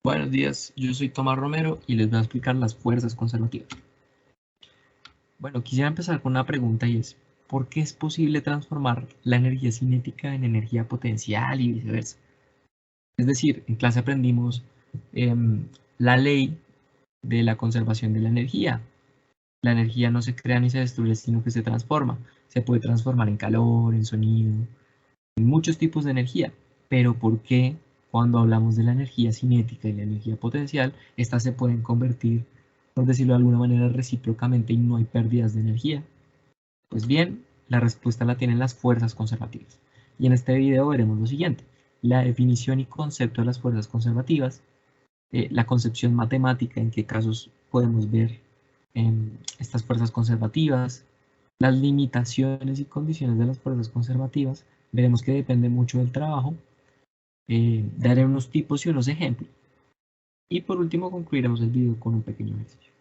Buenos días, yo soy Tomás Romero y les voy a explicar las fuerzas conservativas. Bueno, quisiera empezar con una pregunta y es, ¿por qué es posible transformar la energía cinética en energía potencial y viceversa? Es decir, en clase aprendimos la ley de la conservación de la energía. La energía no se crea ni se destruye, sino que se transforma. Se puede transformar en calor, en sonido, en muchos tipos de energía. Pero ¿por qué cuando hablamos de la energía cinética y la energía potencial, estas se pueden convertir, por decirlo de alguna manera, recíprocamente y no hay pérdidas de energía? Pues bien, la respuesta la tienen las fuerzas conservativas. Y en este video veremos lo siguiente: la definición y concepto de las fuerzas conservativas, la concepción matemática, en qué casos podemos ver estas fuerzas conservativas, las limitaciones y condiciones de las fuerzas conservativas. Veremos que depende mucho del trabajo. Daré unos tipos y unos ejemplos. Y por último concluiremos el video con un pequeño ejercicio.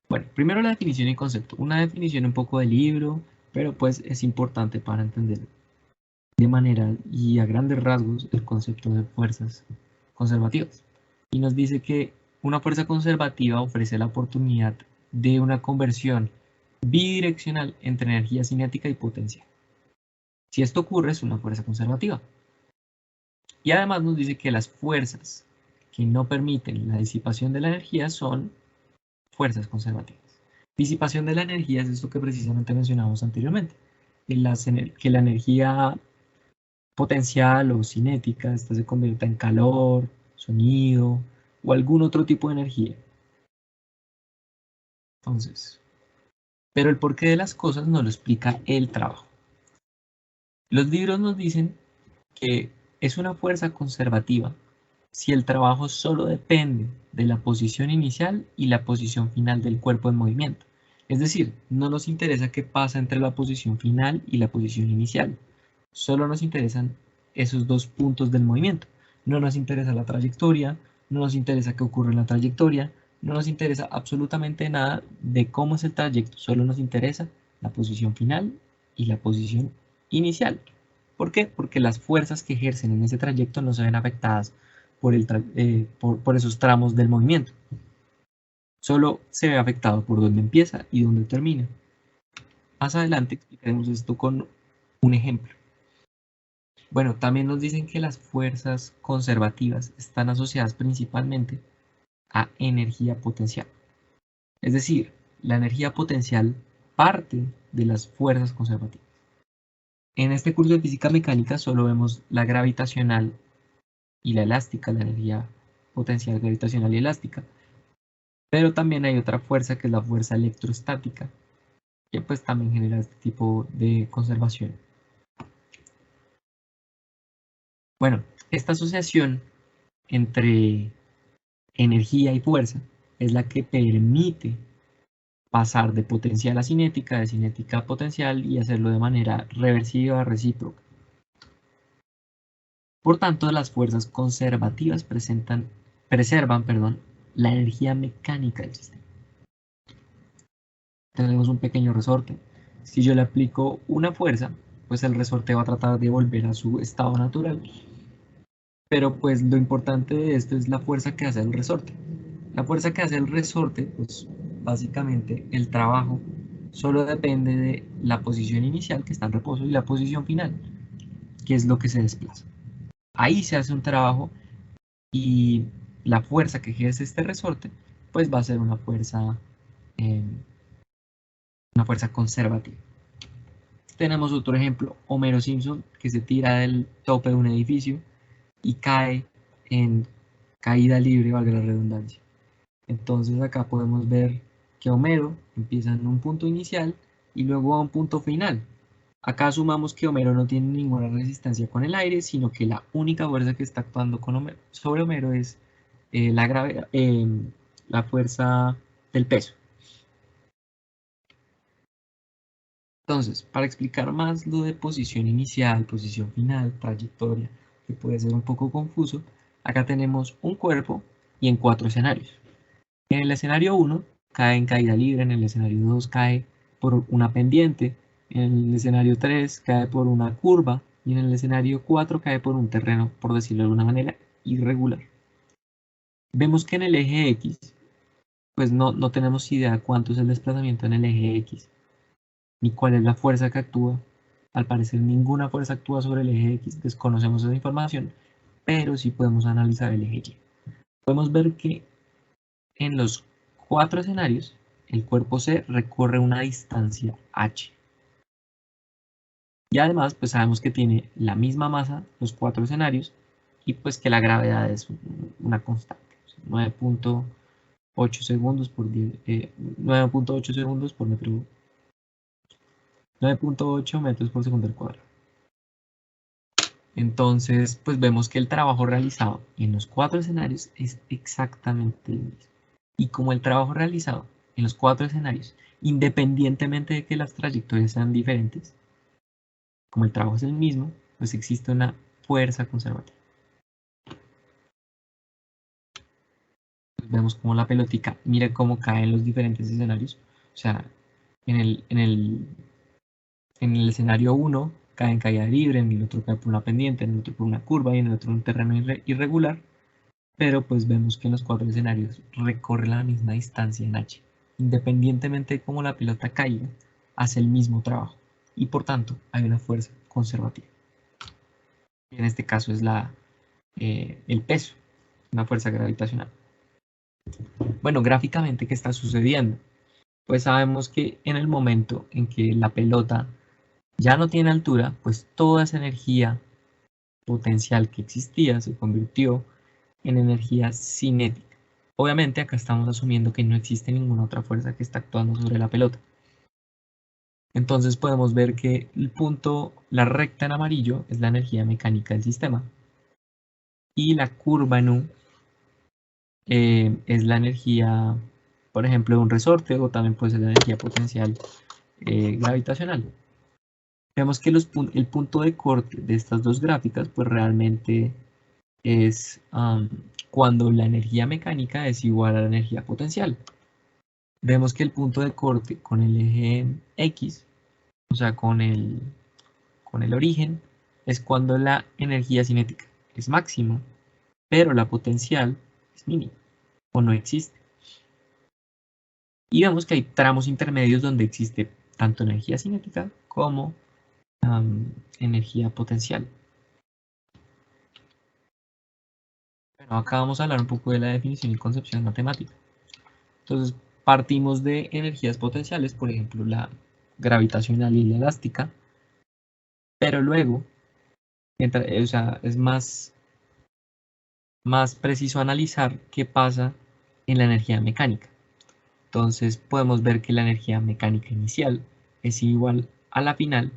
Bueno, primero la definición y concepto. Una definición un poco de libro, pero pues es importante para entender de manera y a grandes rasgos el concepto de fuerzas conservativas. Y nos dice que una fuerza conservativa ofrece la oportunidad de una conversión bidireccional entre energía cinética y potencial. Si esto ocurre, es una fuerza conservativa. Y además nos dice que las fuerzas que no permiten la disipación de la energía son fuerzas conservativas. Disipación de la energía es esto que precisamente mencionamos anteriormente, que la energía potencial o cinética, esta se convierta en calor, sonido o algún otro tipo de energía. Entonces, pero el porqué de las cosas nos lo explica el trabajo. Los libros nos dicen que es una fuerza conservativa si el trabajo solo depende de la posición inicial y la posición final del cuerpo en movimiento. Es decir, no nos interesa qué pasa entre la posición final y la posición inicial. Solo nos interesan esos dos puntos del movimiento. No nos interesa la trayectoria, no nos interesa qué ocurre en la trayectoria, no nos interesa absolutamente nada de cómo es el trayecto, solo nos interesa la posición final y la posición inicial. ¿Por qué? Porque las fuerzas que ejercen en ese trayecto no se ven afectadas por esos tramos del movimiento. Solo se ve afectado por dónde empieza y dónde termina. Más adelante explicaremos esto con un ejemplo. Bueno, también nos dicen que las fuerzas conservativas están asociadas principalmente a energía potencial. Es decir, la energía potencial parte de las fuerzas conservativas. En este curso de física mecánica solo vemos la gravitacional y la elástica, la energía potencial gravitacional y elástica. Pero también hay otra fuerza que es la fuerza electrostática, que pues también genera este tipo de conservación. Bueno, esta asociación entre energía y fuerza es la que permite pasar de potencial a cinética, de cinética a potencial y hacerlo de manera reversiva, recíproca. Por tanto, las fuerzas conservativas preservan la energía mecánica del sistema. Tenemos un pequeño resorte. Si yo le aplico una fuerza, pues el resorte va a tratar de volver a su estado natural. Pero pues lo importante de esto es la fuerza que hace el resorte. La fuerza que hace el resorte, pues básicamente el trabajo solo depende de la posición inicial, que está en reposo, y la posición final, que es lo que se desplaza. Ahí se hace un trabajo y la fuerza que ejerce este resorte, pues va a ser eh, una fuerza conservativa. Tenemos otro ejemplo, Homero Simpson, que se tira del tope de un edificio y cae en caída libre, valga la redundancia. Entonces acá podemos ver que Homero empieza en un punto inicial y luego a un punto final. Acá asumamos que Homero no tiene ninguna resistencia con el aire, sino que la única fuerza que está actuando sobre Homero es la fuerza del peso. Entonces, para explicar más lo de posición inicial, posición final, trayectoria, que puede ser un poco confuso, acá tenemos un cuerpo y en 4 escenarios. En el escenario 1 cae en caída libre, en el escenario 2 cae por una pendiente, en el escenario 3 cae por una curva y en el escenario 4 cae por un terreno, por decirlo de alguna manera, irregular. Vemos que en el eje X, pues no tenemos idea de cuánto es el desplazamiento en el eje X, ni cuál es la fuerza que actúa. Al parecer ninguna fuerza actúa sobre el eje X, desconocemos esa información, pero sí podemos analizar el eje Y. Podemos ver que en los 4 escenarios, el cuerpo C recorre una distancia h. Y además, pues sabemos que tiene la misma masa los 4 escenarios y pues que la gravedad es una constante. 9.8 segundos por 9.8 segundos por metro. 9.8 metros por segundo al cuadrado. Entonces, pues vemos que el trabajo realizado en los 4 escenarios es exactamente el mismo. Y como el trabajo realizado en los 4 escenarios, independientemente de que las trayectorias sean diferentes, como el trabajo es el mismo, pues existe una fuerza conservativa. Pues vemos como la pelotica, mira cómo cae en los diferentes escenarios. O sea, en el escenario 1 cae en caída libre, en el otro cae por una pendiente, en el otro por una curva y en el otro un terreno irregular. Pero pues vemos que en los 4 escenarios recorre la misma distancia en h. Independientemente de cómo la pelota caiga, hace el mismo trabajo. Y por tanto, hay una fuerza conservativa. En este caso es el peso, una fuerza gravitacional. Bueno, gráficamente, ¿qué está sucediendo? Pues sabemos que en el momento en que la pelota ya no tiene altura, pues toda esa energía potencial que existía se convirtió en energía cinética. Obviamente acá estamos asumiendo que no existe ninguna otra fuerza que está actuando sobre la pelota. Entonces podemos ver que el punto, la recta en amarillo es la energía mecánica del sistema y la curva en U es la energía, por ejemplo, de un resorte o también puede ser la energía potencial gravitacional. Vemos que el punto de corte de estas dos gráficas pues realmente es cuando la energía mecánica es igual a la energía potencial. Vemos que el punto de corte con el eje X, o sea, con el origen, es cuando la energía cinética es máxima, pero la potencial es mínima o no existe. Y vemos que hay tramos intermedios donde existe tanto energía cinética como energía potencial. Bueno, acá vamos a hablar un poco de la definición y concepción matemática. Entonces, partimos de energías potenciales, por ejemplo, la gravitacional y la elástica, pero luego, o sea, es más preciso analizar qué pasa en la energía mecánica. Entonces, podemos ver que la energía mecánica inicial es igual a la final,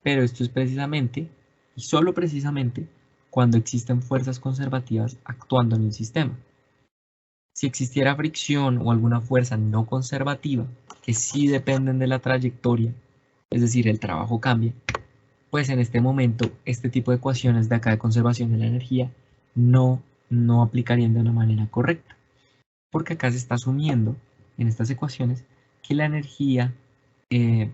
pero esto es precisamente, y solo precisamente, cuando existen fuerzas conservativas actuando en el sistema. Si existiera fricción o alguna fuerza no conservativa, que sí dependen de la trayectoria, es decir, el trabajo cambia, pues en este momento este tipo de ecuaciones de acá de conservación de la energía no aplicarían de una manera correcta, porque acá se está asumiendo en estas ecuaciones que la energía, que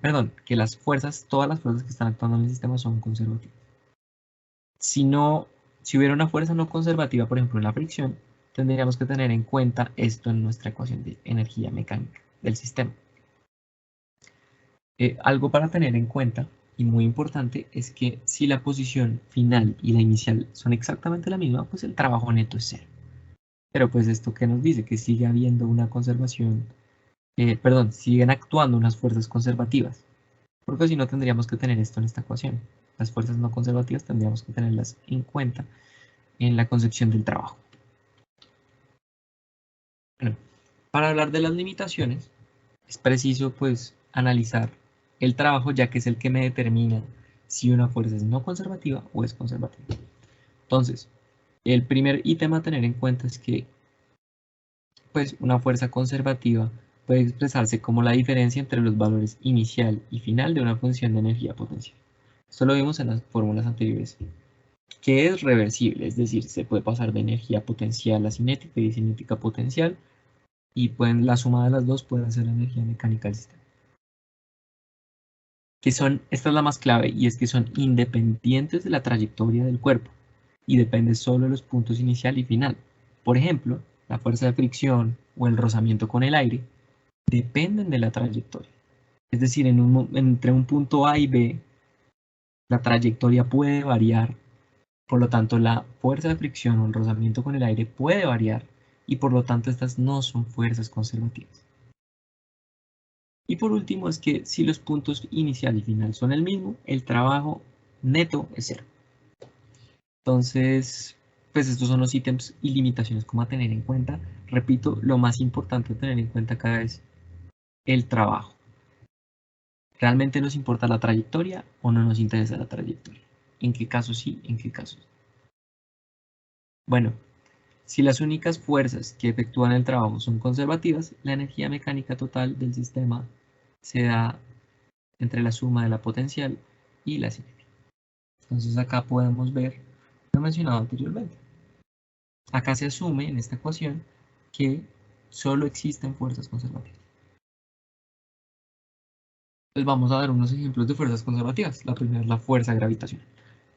las fuerzas, todas las fuerzas que están actuando en el sistema son conservativas. Si hubiera una fuerza no conservativa, por ejemplo, la fricción, tendríamos que tener en cuenta esto en nuestra ecuación de energía mecánica del sistema. Algo para tener en cuenta, y muy importante, es que si la posición final y la inicial son exactamente la misma, pues el trabajo neto es cero. Pero pues esto que nos dice que sigue habiendo una conservación, siguen actuando unas fuerzas conservativas, porque si no tendríamos que tener esto en esta ecuación. Las fuerzas no conservativas tendríamos que tenerlas en cuenta en la concepción del trabajo. Bueno, para hablar de las limitaciones, es preciso pues analizar el trabajo, ya que es el que me determina si una fuerza es no conservativa o es conservativa. Entonces, el primer ítem a tener en cuenta es que pues una fuerza conservativa puede expresarse como la diferencia entre los valores inicial y final de una función de energía potencial. Esto lo vimos en las fórmulas anteriores, que es reversible, es decir, se puede pasar de energía potencial a cinética y de cinética potencial, y la suma de las dos puede ser la energía mecánica del sistema. Esta es la más clave, y es que son independientes de la trayectoria del cuerpo y depende solo de los puntos inicial y final. Por ejemplo, la fuerza de fricción o el rozamiento con el aire dependen de la trayectoria. Es decir, entre un punto A y B, la trayectoria puede variar, por lo tanto la fuerza de fricción o el rozamiento con el aire puede variar y por lo tanto estas no son fuerzas conservativas. Y por último es que si los puntos inicial y final son el mismo, el trabajo neto es cero. Entonces, pues estos son los ítems y limitaciones como a tener en cuenta. Repito, lo más importante a tener en cuenta acá es el trabajo. ¿Realmente nos importa la trayectoria o no nos interesa la trayectoria? ¿En qué casos sí? ¿En qué casos no? Bueno, si las únicas fuerzas que efectúan el trabajo son conservativas, la energía mecánica total del sistema se da entre la suma de la potencial y la cinética. Entonces acá podemos ver lo mencionado anteriormente. Acá se asume en esta ecuación que solo existen fuerzas conservativas. Pues vamos a ver unos ejemplos de fuerzas conservativas. La primera es la fuerza gravitacional.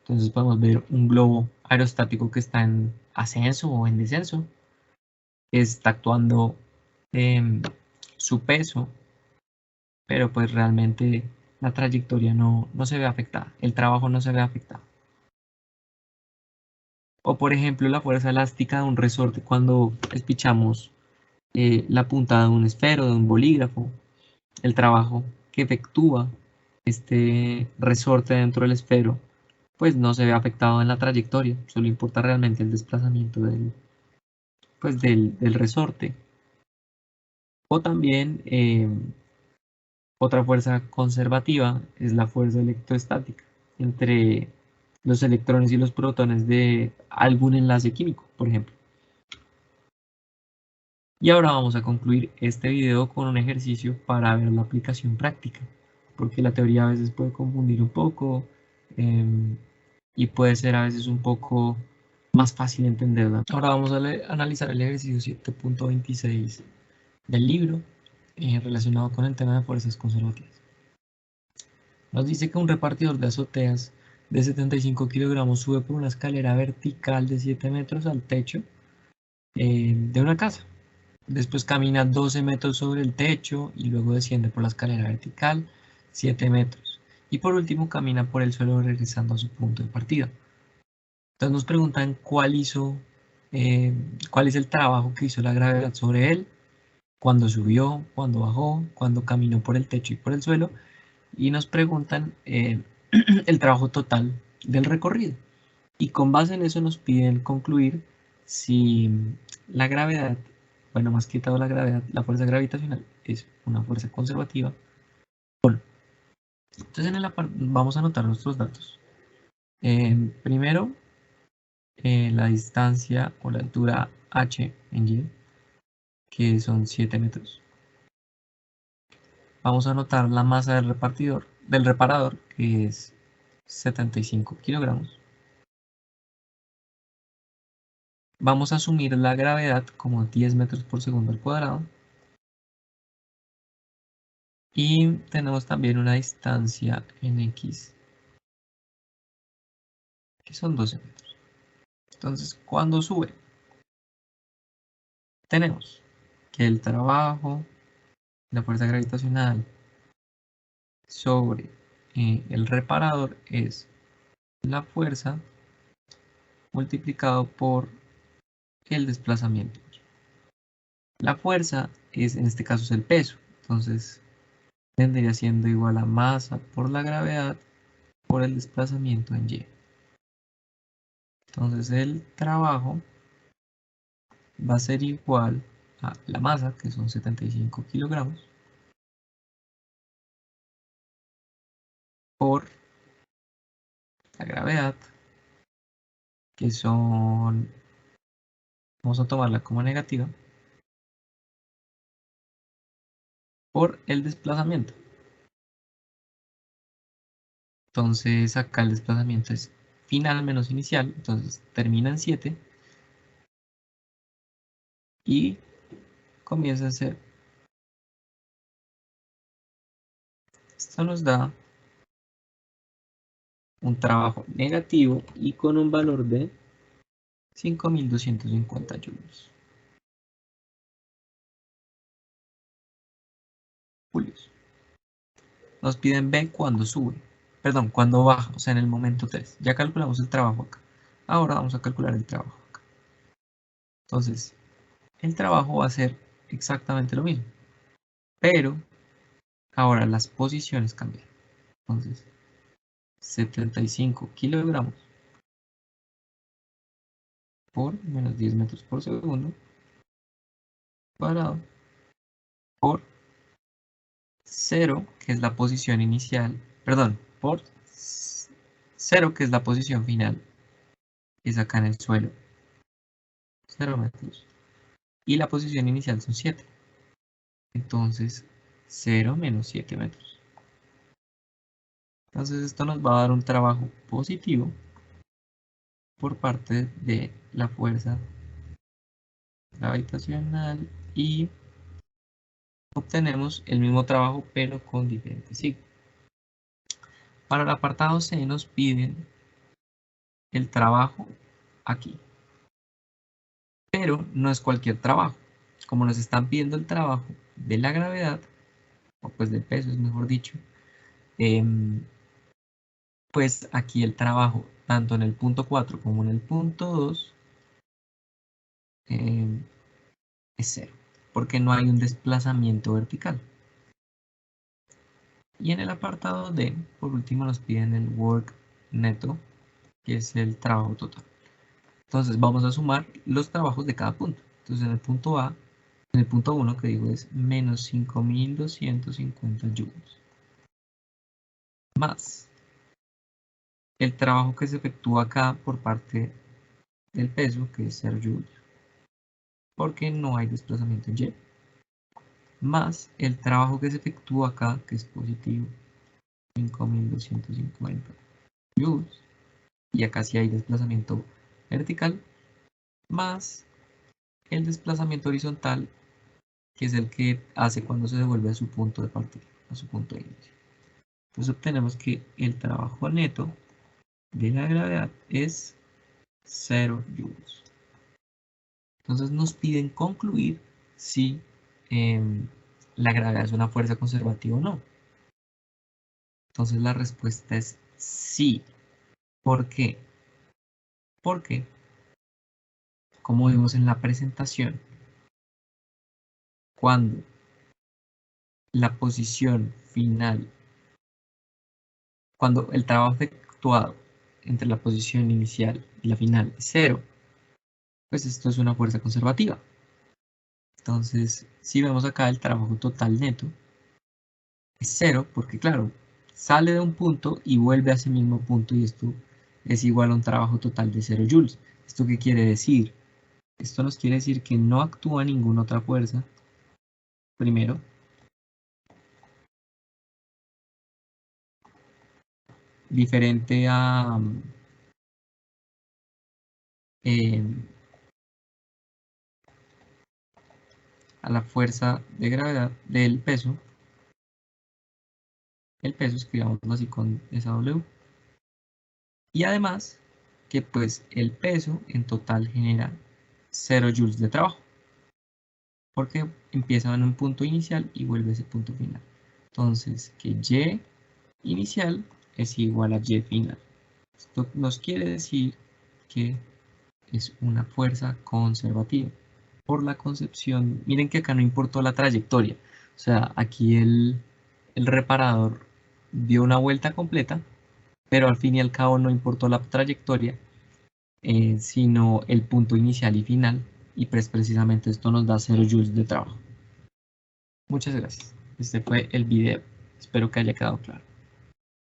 Entonces podemos ver un globo aerostático que está en ascenso o en descenso. Está actuando su peso, pero pues realmente la trayectoria no se ve afectada. El trabajo no se ve afectado. O por ejemplo la fuerza elástica de un resorte cuando espichamos la punta de un esfero, de un bolígrafo. El trabajo que efectúa este resorte dentro del esfero pues no se ve afectado en la trayectoria, solo importa realmente el desplazamiento del resorte. O también otra fuerza conservativa es la fuerza electrostática entre los electrones y los protones de algún enlace químico, por ejemplo. Y ahora vamos a concluir este video con un ejercicio para ver la aplicación práctica, porque la teoría a veces puede confundir un poco y puede ser a veces un poco más fácil entenderla. Ahora vamos a analizar el ejercicio 7.26 del libro relacionado con el tema de fuerzas conservativas. Nos dice que un repartidor de azoteas de 75 kilogramos sube por una escalera vertical de 7 metros al techo de una casa. Después camina 12 metros sobre el techo y luego desciende por la escalera vertical 7 metros. Y por último camina por el suelo regresando a su punto de partida. Entonces nos preguntan cuál es el trabajo que hizo la gravedad sobre él, cuándo subió, cuándo bajó, cuándo caminó por el techo y por el suelo. Y nos preguntan el trabajo total del recorrido. Y con base en eso nos piden concluir si la gravedad, bueno, más que todo la gravedad, la fuerza gravitacional es una fuerza conservativa o no. Entonces vamos a anotar nuestros datos. Primero, la distancia o la altura h en y, que son 7 metros. Vamos a anotar la masa del reparador, que es 75 kilogramos. Vamos a asumir la gravedad como 10 metros por segundo al cuadrado. Y tenemos también una distancia en X, que son 12 metros. Entonces, cuando sube, tenemos que el trabajo, la fuerza gravitacional sobre el reparador es la fuerza multiplicado por el desplazamiento. La fuerza en este caso es el peso, entonces vendría siendo igual a masa por la gravedad por el desplazamiento en y. Entonces el trabajo va a ser igual a la masa, que son 75 kilogramos, por la gravedad, que son, vamos a tomarla como negativa, por el desplazamiento. Entonces acá el desplazamiento es final menos inicial, entonces termina en 7 y comienza a ser. Esto nos da un trabajo negativo y con un valor de 5250 joules. julios. Nos piden B cuando sube, perdón, cuando baja, o sea, en el momento 3. Ya calculamos el trabajo acá. Ahora vamos a calcular el trabajo acá. Entonces, el trabajo va a ser exactamente lo mismo, pero ahora las posiciones cambian. Entonces, 75 kilogramos por menos 10 metros por segundo cuadrado por 0, que es la posición inicial, perdón, por 0, que es la posición final, que es acá en el suelo, 0 metros, y la posición inicial son 7. Entonces, 0 menos 7 metros. Entonces, esto nos va a dar un trabajo positivo por parte de la fuerza gravitacional y obtenemos el mismo trabajo pero con diferentes signos. Para el apartado C nos piden el trabajo aquí, pero no es cualquier trabajo. Como nos están pidiendo el trabajo de la gravedad, o pues del peso es mejor dicho, pues aquí el trabajo tanto en el punto 4 como en el punto 2 es 0, porque no hay un desplazamiento vertical. Y en el apartado D, por último, nos piden el work neto, que es el trabajo total. Entonces vamos a sumar los trabajos de cada punto. Entonces en el punto A, en el punto 1 que digo es menos 5250 joules, más el trabajo que se efectúa acá por parte del peso, que es 0 joules, porque no hay desplazamiento en Y, más el trabajo que se efectúa acá, que es positivo, 5250 joules, y acá sí hay desplazamiento vertical, más el desplazamiento horizontal, que es el que hace cuando se devuelve a su punto de partida, a su punto de inicio. Entonces obtenemos que el trabajo neto de la gravedad es 0 joules. Entonces nos piden concluir si la gravedad es una fuerza conservativa o no. Entonces la respuesta es sí. ¿Por qué? Porque, como vimos en la presentación, cuando la posición final, cuando el trabajo efectuado entre la posición inicial y la final es 0, pues esto es una fuerza conservativa. Entonces, si vemos acá el trabajo total neto, es 0 porque claro, sale de un punto y vuelve a ese mismo punto y esto es igual a un trabajo total de 0 joules. ¿Esto qué quiere decir? Esto nos quiere decir que no actúa ninguna otra fuerza, primero, diferente eh, a la fuerza de gravedad del peso. El peso, escribámoslo así con esa W. Y además, que pues el peso en total genera 0 joules de trabajo, porque empieza en un punto inicial y vuelve a ese punto final. Entonces, que Y inicial es igual a Y final. Esto nos quiere decir que es una fuerza conservativa. Por la concepción, miren que acá no importó la trayectoria. O sea, aquí el reparador dio una vuelta completa, pero al fin y al cabo no importó la trayectoria, sino el punto inicial y final, y pues precisamente esto nos da 0 joules de trabajo. Muchas gracias. Este fue el video. Espero que haya quedado claro.